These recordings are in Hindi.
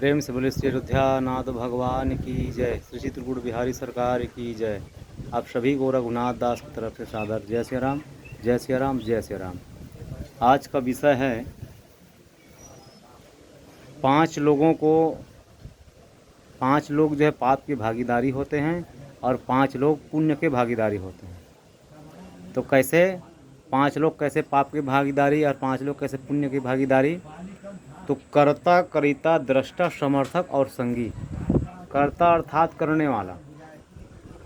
प्रेम से बोले श्री अयोध्या नाथ भगवान की जय। श्री चित्रकूट बिहारी सरकार की जय। आप सभी को रघुनाथ दास की तरफ से सादर जय श्री राम, जय श्री राम, जय श्री राम। आज का विषय है 5 लोगों को 5 लोग जो है पाप की भागीदारी होते हैं और 5 लोग पुण्य के भागीदारी होते हैं। तो कैसे 5 लोग कैसे पाप की भागीदारी और 5 लोग कैसे पुण्य की भागीदारी? तो कर्ता, करिता, दृष्टा, समर्थक और संगी। कर्ता अर्थात करने वाला,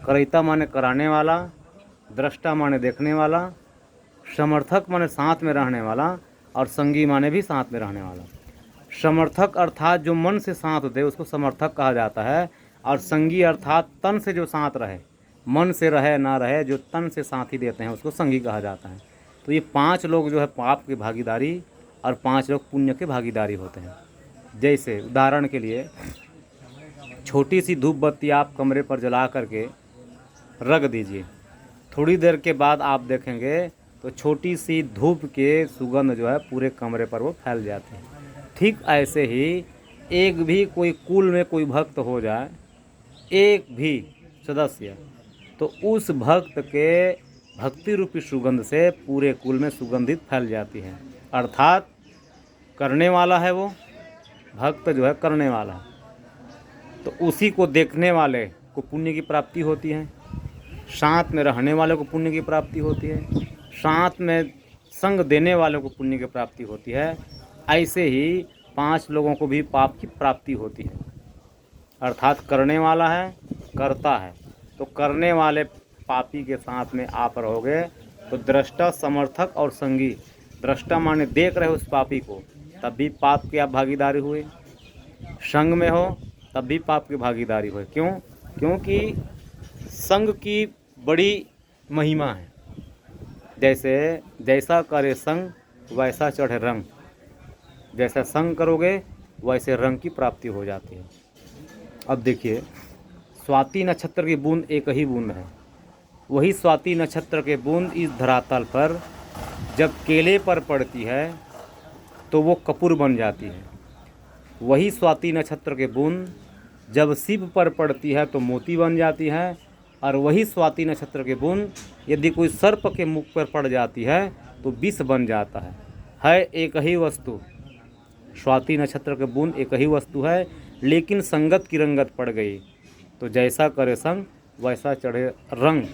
करिता माने कराने वाला, दृष्टा माने देखने वाला, समर्थक माने साथ में रहने वाला और संगी माने भी साथ में रहने वाला। समर्थक अर्थात जो मन से साथ दे उसको समर्थक कहा जाता है, और संगी अर्थात तन से जो साथ रहे, मन से रहे ना रहे, जो तन से साथ ही देते हैं उसको संगी कहा जाता है। तो ये 5 लोग जो है पाप की भागीदारी और 5 लोग पुण्य के भागीदारी होते हैं। जैसे उदाहरण के लिए छोटी सी धूप बत्ती आप कमरे पर जला करके रख दीजिए, थोड़ी देर के बाद आप देखेंगे तो छोटी सी धूप के सुगंध जो है पूरे कमरे पर वो फैल जाती है। ठीक ऐसे ही एक भी कोई कुल में कोई भक्त हो जाए, एक भी सदस्य, तो उस भक्त के भक्ति रूपी सुगंध से पूरे कुल में सुगंधित फैल जाती है। अर्थात करने वाला है वो भक्त जो है करने वाला है, तो उसी को देखने वाले को पुण्य की प्राप्ति होती है, साथ में रहने वाले को पुण्य की प्राप्ति होती है, साथ में संग देने वाले को पुण्य की प्राप्ति होती है। ऐसे ही 5 लोगों को भी पाप की प्राप्ति होती है। अर्थात करने वाला है, करता है, तो करने वाले पापी के साथ में आप रहोगे तो दृष्टा, समर्थक और संगी। दृष्टा माने देख रहे हो उस पापी को, तब भी पाप की आप भागीदारी हुए। संग में हो तब भी पाप की भागीदारी हुए। क्यों? क्योंकि संग की बड़ी महिमा है। जैसा करे संग वैसा चढ़े रंग। जैसा संग करोगे वैसे रंग की प्राप्ति हो जाती है। अब देखिए, स्वाति नक्षत्र की बूंद एक ही बूंद है। वही स्वाति नक्षत्र के बूंद इस धरातल पर जब केले पर पड़ती है तो वो कपूर बन जाती है। वही स्वाति नक्षत्र के बूंद जब शिव पर पड़ती है तो मोती बन जाती है। और वही स्वाति नक्षत्र के बूंद यदि कोई सर्प के मुख पर पड़ जाती है तो विष बन जाता है एक ही वस्तु। स्वाति नक्षत्र के बूंद एक ही वस्तु है, लेकिन संगत की रंगत पड़ गई तो जैसा करे संग वैसा चढ़े रंग।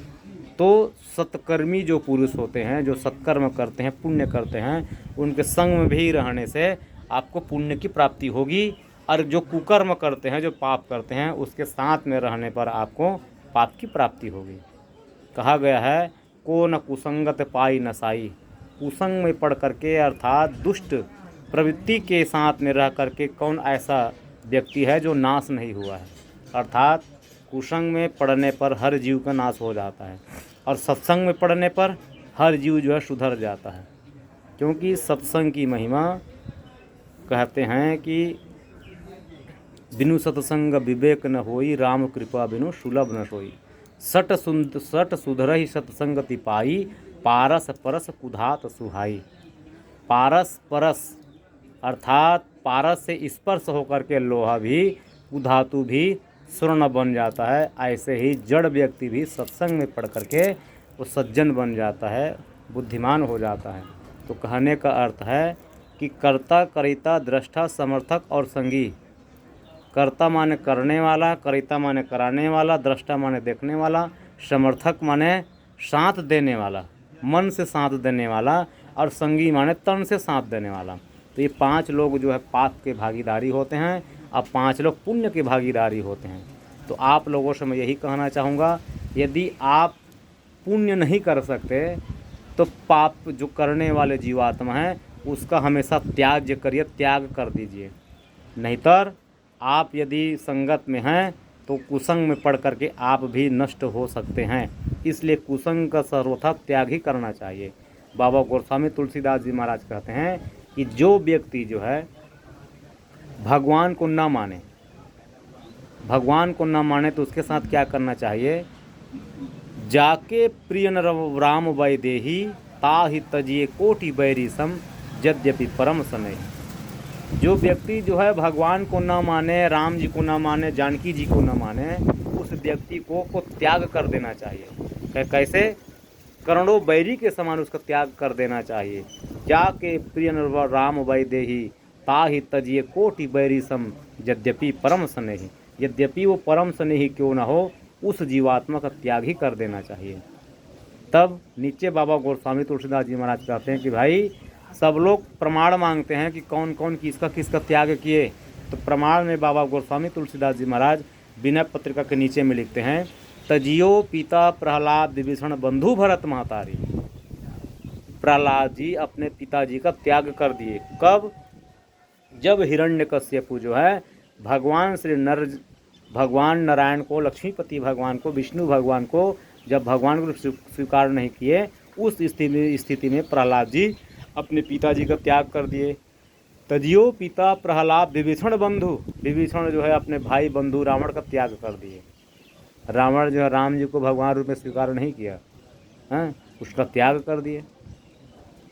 तो सत्कर्मी जो पुरुष होते हैं, जो सत्कर्म करते हैं, पुण्य करते हैं, उनके संग में भी रहने से आपको पुण्य की प्राप्ति होगी। और जो कुकर्म करते हैं, जो पाप करते हैं, उसके साथ में रहने पर आपको पाप की प्राप्ति होगी। कहा गया है को न कुसंगत पाई नसाई। कुसंग में पढ़ करके अर्थात दुष्ट प्रवृत्ति के साथ में रह करके कौन ऐसा व्यक्ति है जो नाश नहीं हुआ है। अर्थात कुसंग में पढ़ने पर हर जीव का नाश हो जाता है, और सत्संग में पढ़ने पर हर जीव जो है सुधर जाता है। क्योंकि सत्संग की महिमा कहते हैं कि बिनु सत्संग विवेक न होई, राम कृपा बिनु सुलभ न सोई। सट सुधरहि सत्संगति पाई, पारस परस कुधात सुहाई। पारस परस अर्थात पारस से स्पर्श होकर के लोहा भी, कुधातु भी स्वर्ण बन जाता है। ऐसे ही जड़ व्यक्ति भी सत्संग में पढ़ करके वो सज्जन बन जाता है, बुद्धिमान हो जाता है। तो कहने का अर्थ है कि कर्ता, करिता, दृष्टा, समर्थक और संगी। कर्ता माने करने वाला, करिता माने कराने वाला, दृष्टा माने देखने वाला, समर्थक माने साथ देने वाला, मन से साथ देने वाला, और संगी माने तन से साथ देने वाला। तो ये 5 लोग जो है पाप के भागीदारी होते हैं, अब 5 लोग पुण्य के भागीदारी होते हैं। तो आप लोगों से मैं यही कहना चाहूँगा, यदि आप पुण्य नहीं कर सकते तो पाप जो करने वाले जीवात्मा हैं उसका हमेशा त्याग करिए, त्याग कर दीजिए। नहींतर आप यदि संगत में हैं तो कुसंग में पड़ करके आप भी नष्ट हो सकते हैं। इसलिए कुसंग का सर्वथा त्याग ही करना चाहिए। बाबा गोस्वामी तुलसीदास जी महाराज कहते हैं कि जो व्यक्ति जो है भगवान को ना माने, भगवान को ना माने तो उसके साथ क्या करना चाहिए? जाके प्रिय न राम वैदेही, ताहि तजिए कोटि बैरी सम, यद्यपि परम सनहि। जो व्यक्ति जो है भगवान को न माने, राम जी को न माने, जानकी जी को न माने, उस व्यक्ति को त्याग कर देना चाहिए। कैसे? करोड़ों बैरी के समान उसका त्याग कर देना चाहिए। जाके प्रिय नरवर राम वै देही, ताहि तजिए कोटि बैरी सम, यद्यपि परम स्नेही। यद्यपि वो परम स्नेही क्यों ना हो, उस जीवात्मा का त्याग ही कर देना चाहिए। तब नीचे बाबा गोस्वामी तुलसीदास जी महाराज कहते हैं कि भाई सब लोग प्रमाण मांगते हैं कि कौन कौन किसका किसका त्याग किए। तो प्रमाण में बाबा गोस्वामी तुलसीदास जी महाराज विनय पत्रिका के नीचे में लिखते हैं, तजियो पिता प्रहलाद विभीषण बंधु भरत महतारी। प्रहलाद जी अपने पिताजी का त्याग कर दिए। कब? जब हिरण्यकश्यपु जो है भगवान नारायण को, लक्ष्मीपति भगवान को, विष्णु भगवान को जब भगवान को स्वीकार नहीं किए, उस स्थिति में प्रहलाद जी अपने पिताजी का त्याग कर दिए। तजियो पिता प्रहलाद विभीषण बंधु, विभीषण जो है अपने भाई बंधु रावण का त्याग कर दिए। रावण जो है राम जी को भगवान रूप में स्वीकार नहीं किया, हैं, उसका त्याग कर दिए।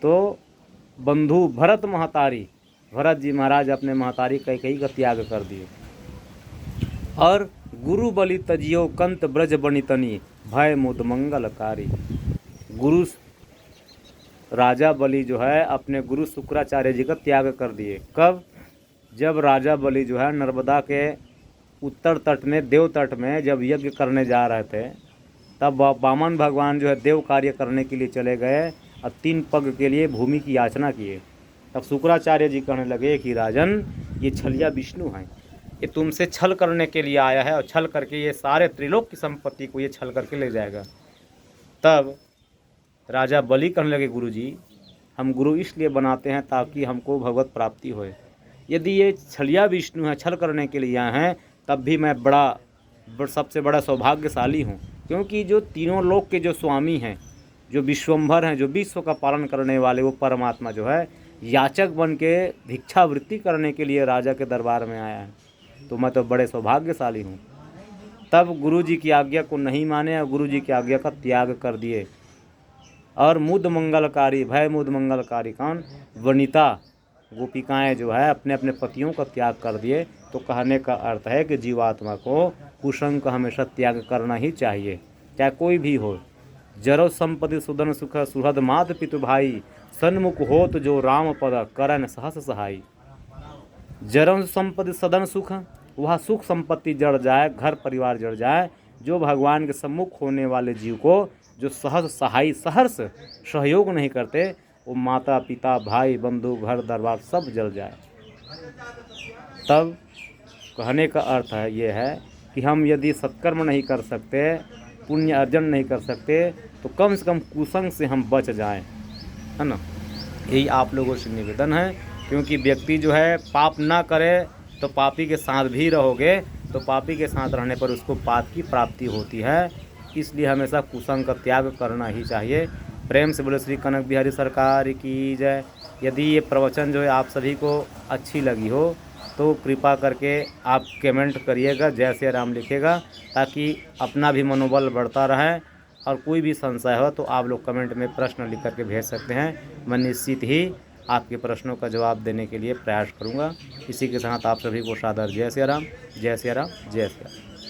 तो बंधु भरत महतारी, भरत जी महाराज अपने महतारी कैकेयी का त्याग कर दिए। और गुरु बलि तजियो कंत ब्रज बनितनी, भय मुद मंगलकारी। गुरु राजा बलि जो है अपने गुरु शुक्राचार्य जी का त्याग कर दिए। कब? जब राजा बलि जो है नर्मदा के उत्तर तट में, देव तट में जब यज्ञ करने जा रहे थे, तब वामन भगवान जो है देव कार्य करने के लिए चले गए और 3 पग के लिए भूमि की याचना किए। तब शुक्राचार्य जी कहने लगे कि राजन, ये छलिया विष्णु हैं, ये तुमसे छल करने के लिए आया है और छल करके ये सारे त्रिलोक की संपत्ति को ये छल करके ले जाएगा। तब राजा बलि कहने लगे, गुरुजी, हम गुरु इसलिए बनाते हैं ताकि हमको भगवत प्राप्ति होए। यदि ये छलिया विष्णु है, छल करने के लिए आए हैं, तब भी मैं सबसे बड़ा सौभाग्यशाली हूँ, क्योंकि जो तीनों लोक के जो स्वामी हैं, जो विश्वम्भर हैं, जो विश्व का पालन करने वाले, वो परमात्मा जो है याचक बन के भिक्षावृत्ति करने के लिए राजा के दरबार में आया है। तो मैं तो बड़े सौभाग्यशाली हूँ। तब गुरु जी की आज्ञा को नहीं माने और गुरु जी की आज्ञा का त्याग कर दिए। और मुद मंगलकारी, भय मुद मंगलकारी कौन? वनिता गोपिकाएं जो है अपने अपने पतियों का त्याग कर दिए। तो कहने का अर्थ है कि जीवात्मा को कुसंग का हमेशा त्याग करना ही चाहिए, चाहे कोई भी हो। जरो संपत्ति सुदन सुख, सुहृद मात पितु भाई, सन्मुख होत जो राम पद, करन सहस सहाई। जरो संपत्ति सदन सुख, वह सुख संपत्ति जड़ जाए, घर परिवार जड़ जाए, जो भगवान के सम्मुख होने वाले जीव को जो सहस सहाई, सहर्ष सहयोग नहीं करते, वो माता पिता भाई बंधु घर दरबार सब जल जाए। तब कहने का अर्थ है ये है कि हम यदि सत्कर्म नहीं कर सकते, पुण्य अर्जन नहीं कर सकते, तो कम से कम कुसंग से हम बच जाएं, है ना। यही आप लोगों से निवेदन है, क्योंकि व्यक्ति जो है पाप ना करे तो पापी के साथ भी रहोगे, तो पापी के साथ रहने पर उसको पाप की प्राप्ति होती है। इसलिए हमेशा कुसंग का त्याग करना ही चाहिए। प्रेम से बोले श्री कनक बिहारी सरकार की जय। यदि ये प्रवचन जो है आप सभी को अच्छी लगी हो तो कृपा करके आप कमेंट करिएगा, जय श्री राम लिखेगा, ताकि अपना भी मनोबल बढ़ता रहे। और कोई भी संशय हो तो आप लोग कमेंट में प्रश्न लिख करके भेज सकते हैं। मैं निश्चित ही आपके प्रश्नों का जवाब देने के लिए प्रयास करूंगा। इसी के साथ आप सभी को सादर जय श्री राम, जय श्री राम, जय श्री राम।